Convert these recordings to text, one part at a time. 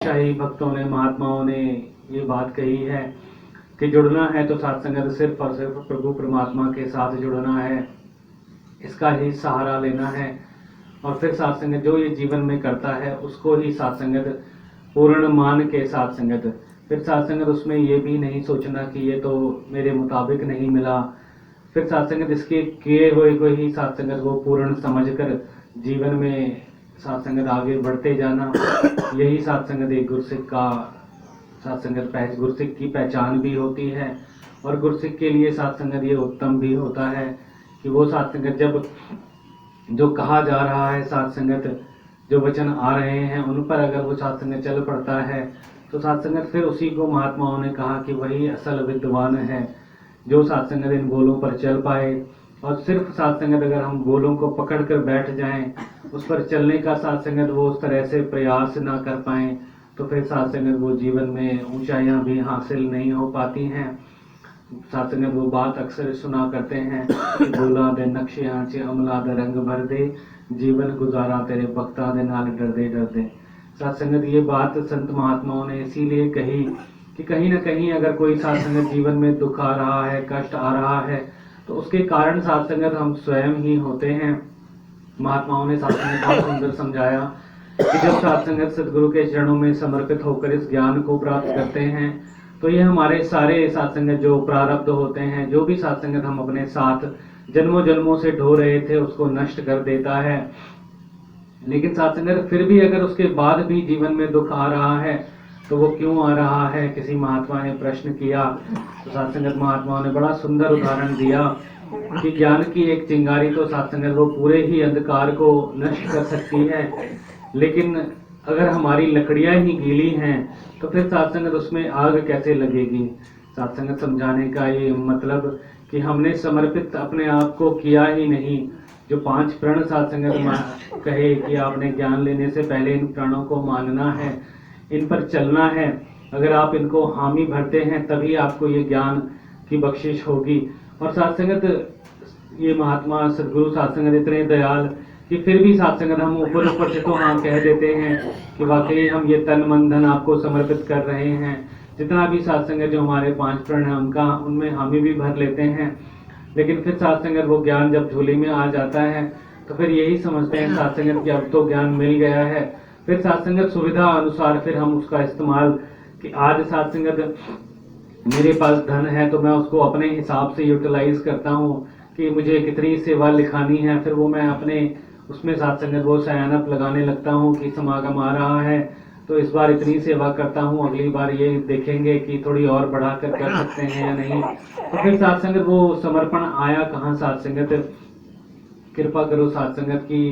शाही भक्तों ने, महात्माओं ने ये बात कही है कि जुड़ना है तो सत्संगत सिर्फ और सिर्फ प्रभु परमात्मा के साथ जुड़ना है, इसका ही सहारा लेना है। और फिर सत्संगत जो ये जीवन में करता है उसको ही सत्संगत पूर्ण मान के सत्संगत, फिर सत्संगत उसमें ये भी नहीं सोचना कि ये तो मेरे मुताबिक नहीं मिला। फिर सत्संगत इसके किए हुए को ही सत्संगत वो पूर्ण समझकर जीवन में सत्संगत आगे बढ़ते जाना। यही सत्संगत एक गुरसिख का सत्संगत गुरसिख की पहचान भी होती है। और गुरसिख के लिए सत्संगत ये उत्तम भी होता है कि वो सत्संगत जब जो कहा जा रहा है, सत्संगत जो वचन आ रहे हैं उन पर अगर वो सत्संगत चल पड़ता है तो सत्संगत फिर उसी को महात्माओं ने कहा कि वही असल विद्वान है, जो सत्संगत इन गोलों पर चल पाए। और सिर्फ सत्संगत अगर हम गोलों को पकड़ कर बैठ जाएं, उस पर चलने का सत्संगत वो उस तरह से प्रयास ना कर पाएं, तो फिर सत्संगत वो जीवन में ऊंचाइयां भी हासिल नहीं हो पाती हैं। सत्संगत वो बात अक्सर सुना करते हैं कि गोला दे नक्शियां च अमला दे रंग भर दे, जीवन गुजारा तेरे भक्ता दे नाल डरदे डरदे। सत्संगत ये बात संत महात्माओं ने इसीलिए कही कि कहीं ना कहीं अगर कोई सत्संगत जीवन में दुख आ रहा है, कष्ट आ रहा है, तो उसके कारण सत्संगत हम स्वयं ही होते हैं। महात्माओं ने सत्संगत बहुत सुंदर समझाया कि जब सत्संगत सदगुरु के चरणों में समर्पित होकर इस ज्ञान को प्राप्त करते हैं तो ये हमारे सारे सत्संगत जो प्रारब्ध होते हैं, जो भी सत्संगत हम अपने साथ जन्मों जन्मों से ढो रहे थे, उसको नष्ट कर देता है। लेकिन सत्संगत फिर भी अगर उसके बाद भी जीवन में दुख आ रहा है तो वो क्यों आ रहा है, किसी महात्मा ने प्रश्न किया तो सत्संगत महात्माओं ने बड़ा सुंदर उदाहरण दिया कि ज्ञान की एक चिंगारी तो सत्संगत वो पूरे ही अंधकार को नष्ट कर सकती है, लेकिन अगर हमारी लकड़ियां ही गीली हैं तो फिर सत्संगत उसमें आग कैसे लगेगी। सत्संगत समझाने का ये मतलब कि हमने समर्पित अपने आप को किया ही नहीं। जो 5 प्रण सत्संगत कहे कि आपने ज्ञान लेने से पहले इन प्रणों को मानना है, इन पर चलना है, अगर आप इनको हामी भरते हैं तभी आपको ये ज्ञान की बख्शिश होगी। और सत्संगत ये महात्मा सदगुरु सत्संगत इतने दयाल कि फिर भी सत्संगत हम ऊपर ऊपर से तो हाँ कह देते हैं कि वाकई हम ये तन मन धन आपको समर्पित कर रहे हैं। जितना भी सत्संगत जो हमारे 5 प्रण है उनका उनमें हामी भी भर लेते हैं, लेकिन फिर सत्संगत वो ज्ञान जब झोली में आ जाता है तो फिर यही समझते हैं सत्संगत कि अब तो ज्ञान मिल गया है। फिर सत्संगत सुविधा अनुसार फिर हम उसका इस्तेमाल कि आज सत्संगत मेरे पास धन है तो मैं उसको अपने हिसाब से यूटिलाइज करता हूँ कि मुझे कितनी सेवा लिखानी है, फिर वो मैं अपने उसमें सत्संगत वो साइन अप लगाने लगता हूँ कि समागम आ रहा है तो इस बार इतनी सेवा करता हूँ, अगली बार ये देखेंगे कि थोड़ी और बढ़ा कर सकते हैं या नहीं। तो फिर सत्संगत वो समर्पण आया कहाँ। सत्संगत कृपा करो सत्संगत की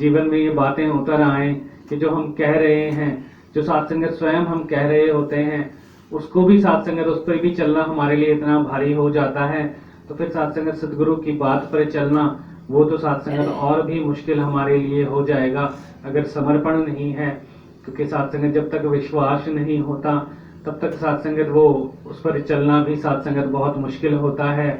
जीवन में ये बातें उतर आए कि जो हम कह रहे हैं, जो सत्संगत स्वयं हम कह रहे होते हैं, उसको भी सत्संगत उस पर भी चलना हमारे लिए इतना भारी हो जाता है। तो फिर सत्संगत सदगुरु की बात पर चलना वो तो सत्संगत और भी मुश्किल हमारे लिए हो जाएगा अगर समर्पण नहीं है। क्योंकि सत्संगत जब तक विश्वास नहीं होता तब तक सत्संगत वो उस पर चलना भी सत्संगत बहुत मुश्किल होता है।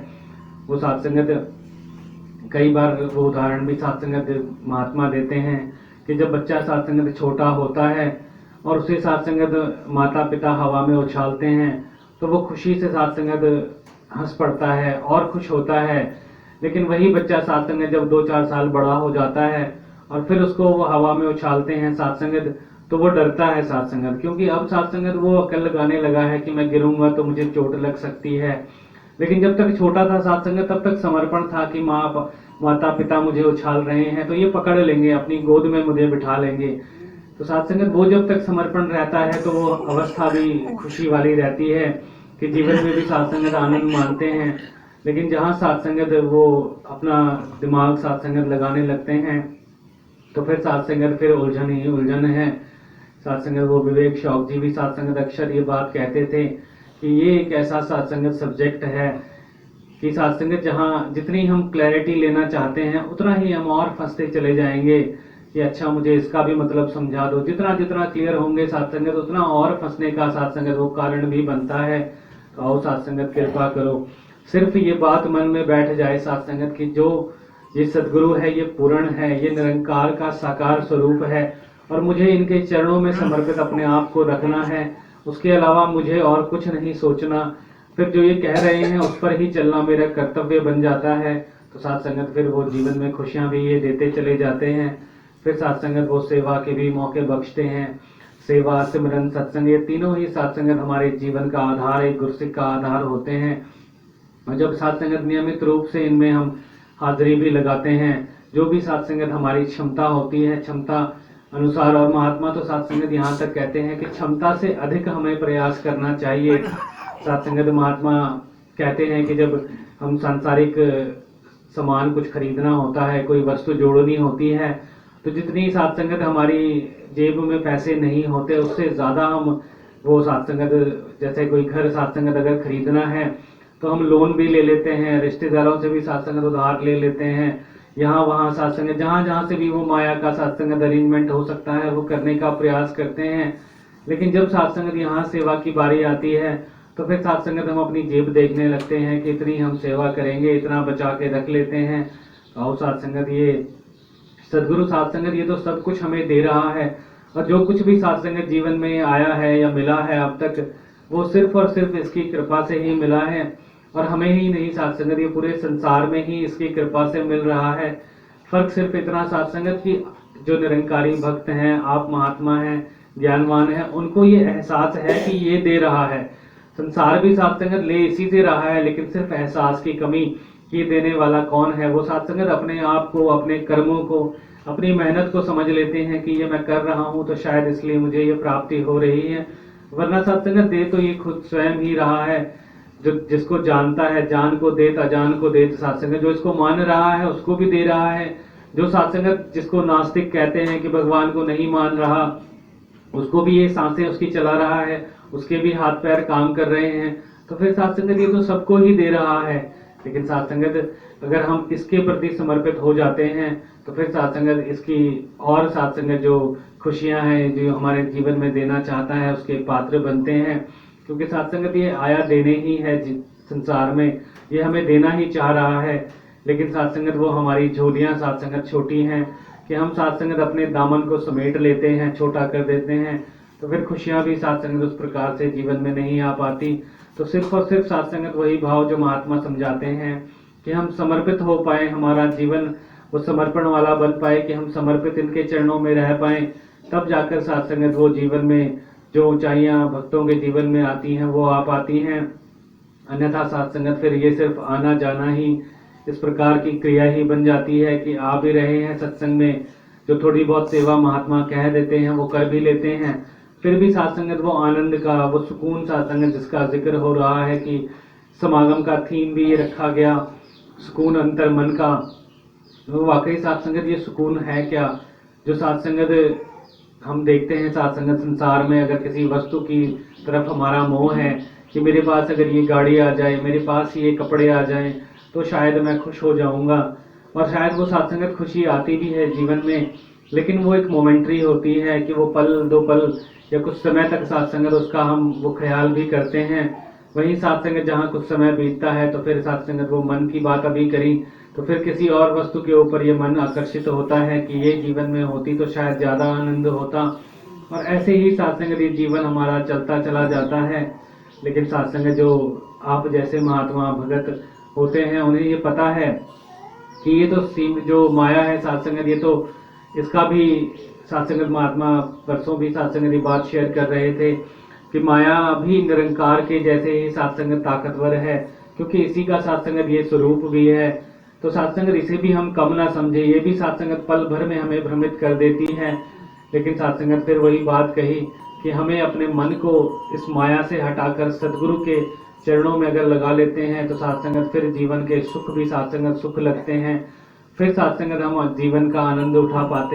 वो सत्संगत कई बार वो उदाहरण भी सत्संगत महात्मा देते हैं कि जब बच्चा सत्संगत छोटा होता है और उसे सत्संगत माता पिता हवा में उछालते हैं तो वो खुशी से सत्संगत हंस पड़ता है और खुश होता है। लेकिन वही बच्चा सत्संगत जब 2-4 साल बड़ा हो जाता है और फिर उसको वो हवा में उछालते हैं सत्संगत तो वो डरता है सत्संगत, क्योंकि अब सत्संगत वो अकल लगाने लगा है कि मैं गिरूंगा तो मुझे चोट लग सकती है। लेकिन जब तक छोटा था सत्संगत तब तक समर्पण था कि माता पिता मुझे उछाल रहे हैं तो ये पकड़ लेंगे, अपनी गोद में मुझे बिठा लेंगे। तो सत्संगत वो जब तक समर्पण रहता है तो वो अवस्था भी खुशी वाली रहती है कि जीवन में भी सत्संगत आनंद मानते हैं। लेकिन जहाँ सत्संगत वो अपना दिमाग सत्संगत लगाने लगते हैं तो फिर सत्संगत फिर उलझन ही उलझन है। सत्संगत वो विवेक शौक जी भी सत्संगत अक्षर ये बात कहते थे कि ये एक ऐसा सत्संगत सब्जेक्ट है कि सत्संगत जहाँ जितनी हम क्लैरिटी लेना चाहते हैं उतना ही हम और फंसते चले जाएंगे कि अच्छा मुझे इसका भी मतलब समझा दो। जितना जितना क्लियर होंगे सत्संगत उतना और फंसने का सत्संगत वो कारण भी बनता है। तो आओ सत्संगत कृपा करो, सिर्फ ये बात मन में बैठ जाए सत्संगत की जो ये सदगुरु है, ये पूर्ण है, ये निरंकार का साकार स्वरूप है और मुझे इनके चरणों में समर्पित अपने आप को रखना है। उसके अलावा मुझे और कुछ नहीं सोचना। फिर जो ये कह रहे हैं उस पर ही चलना मेरा कर्तव्य बन जाता है। तो साथ संगत फिर वो जीवन में खुशियां भी ये देते चले जाते हैं। फिर साथ संगत वो सेवा के भी मौके बख्शते हैं। सेवा, सिमरन, सत्संग, ये तीनों ही साथ संगत हमारे जीवन का आधार, एक गुरसिक का आधार होते हैं। और जब साथ संगत नियमित रूप से इनमें हम हाजिरी भी लगाते हैं, जो भी साथ संगत हमारी क्षमता होती है, क्षमता अनुसार, और महात्मा तो साथ संगत यहाँ तक कहते हैं कि क्षमता से अधिक हमें प्रयास करना चाहिए। साथ संगत महात्मा कहते हैं कि जब हम सांसारिक सामान कुछ खरीदना होता है, कोई वस्तु जोड़नी होती है, तो जितनी साथ संगत हमारी जेब में पैसे नहीं होते उससे ज़्यादा हम वो साथ संगत, जैसे कोई घर साथ संगत अगर खरीदना है तो हम लोन भी ले लेते हैं, रिश्तेदारों से भी साथ संगत उधार ले लेते हैं, यहाँ वहाँ साथ संगत जहाँ जहाँ से भी वो माया का साथ संगत अरेंजमेंट हो सकता है वो करने का प्रयास करते हैं। लेकिन जब साथ संगत यहाँ सेवा की बारी आती है तो फिर साथ संगत हम अपनी जेब देखने लगते हैं कि इतनी हम सेवा करेंगे, इतना बचा के रख लेते हैं। और साथ संगत ये सदगुरु साथ संगत ये तो सब कुछ हमें दे रहा है, और जो कुछ भी साथ संगत जीवन में आया है या मिला है अब तक, वो सिर्फ और सिर्फ इसकी कृपा से ही मिला है। और हमें ही नहीं साथ संगत, ये पूरे संसार में ही इसकी कृपा से मिल रहा है। फर्क सिर्फ इतना साथ संगत कि जो निरंकारी भक्त हैं, आप महात्मा हैं, ज्ञानवान हैं, उनको ये एहसास है कि ये दे रहा है। संसार भी साथ संगत ले इसी से रहा है, लेकिन सिर्फ एहसास की कमी कि देने वाला कौन है। वो साथ संगत अपने आप को, अपने कर्मों को, अपनी मेहनत को समझ लेते हैं कि ये मैं कर रहा हूँ तो शायद इसलिए मुझे ये प्राप्ति हो रही है। वरना साथ संगत दे तो ये खुद स्वयं ही रहा है। जो जिसको जानता है, जान को देत, अजान को देत साथ संगत, जो इसको मान रहा है उसको भी दे रहा है। जो साथ संगत जिसको नास्तिक कहते हैं कि भगवान को नहीं मान रहा, उसको भी ये सांसें उसकी चला रहा है, उसके भी हाथ पैर काम कर रहे हैं। तो फिर साथ संगत ये तो सबको ही दे रहा है। लेकिन साथ संगत अगर हम इसके प्रति समर्पित हो जाते हैं तो फिर साथ संगत इसकी और साथ संगत जो खुशियां हैं जो हमारे जीवन में देना चाहता है उसके पात्र बनते हैं। क्योंकि साथ संगत ये आया देने ही है संसार में, ये हमें देना ही चाह रहा है। लेकिन साथ संगत वो हमारी झोलियां साथ संगत छोटी हैं कि हम साथ संगत अपने दामन को समेट लेते हैं, छोटा कर देते हैं। तो फिर खुशियां भी साथ संगत उस प्रकार से जीवन में नहीं आ पाती। तो सिर्फ और सिर्फ साथ संगत वही भाव जो महात्मा समझाते हैं कि हम समर्पित हो पाए, हमारा जीवन वो समर्पण वाला बन पाए, कि हम समर्पित इनके चरणों में रह पाए, तब जाकर साथ संगत वो जीवन में जो ऊंचाइयां भक्तों के जीवन में आती हैं वो आ पाती हैं। अन्यथा साथ संगत फिर ये सिर्फ आना जाना ही इस प्रकार की क्रिया ही बन जाती है कि आ भी रहे हैं सत्संग में, जो थोड़ी बहुत सेवा महात्मा कह देते हैं वो कर भी लेते हैं, फिर भी साथ संगत वो आनंद का, वो सुकून साथ संगत जिसका जिक्र हो रहा है कि समागम का थीम भी ये रखा गया, सुकून अंतर मन का। वो वाकई साथ संगत ये सुकून है क्या? जो साथ संगत हम देखते हैं साथ संगत संसार में, अगर किसी वस्तु की तरफ हमारा मोह है कि मेरे पास अगर ये गाड़ी आ जाए, मेरे पास ये कपड़े आ जाएं तो शायद मैं खुश हो जाऊंगा। और शायद वो साथ संगत खुशी आती भी है जीवन में, लेकिन वो एक मोमेंट्री होती है कि वो पल दो पल या कुछ समय तक साथ संगत उसका हम वो ख्याल भी करते हैं। वहीं साथ संगत जहाँ कुछ समय बीतता है तो फिर साथ संगत वो मन की बात अभी करी तो फिर किसी और वस्तु के ऊपर ये मन आकर्षित होता है कि ये जीवन में होती तो शायद ज्यादा आनंद होता। और ऐसे ही साथ संगत ये जीवन हमारा चलता चला जाता है। लेकिन साथ संगत जो आप जैसे महात्मा भगत होते हैं उन्हें ये पता है कि ये तो जो माया है साथ संगत, ये तो इसका भी साथ संगत महात्मा परसों भी साथ संगत ये बात शेयर कर रहे थे कि माया भी निरंकार के जैसे ही साथ संगत ताकतवर है, क्योंकि इसी का साथ संगत ये स्वरूप भी है। तो साथ संगत इसे भी हम कम ना समझे, ये भी साथ संगत पल भर में हमें भ्रमित कर देती है। लेकिन साथ संगत फिर वही बात कही कि हमें अपने मन को इस माया से हटाकर सदगुरु के चरणों में अगर लगा लेते हैं तो साथ संगत फिर जीवन के सुख भी साथ संगत सुख लगते हैं, फिर साथ संगत हम जीवन का आनंद उठा पाते हैं।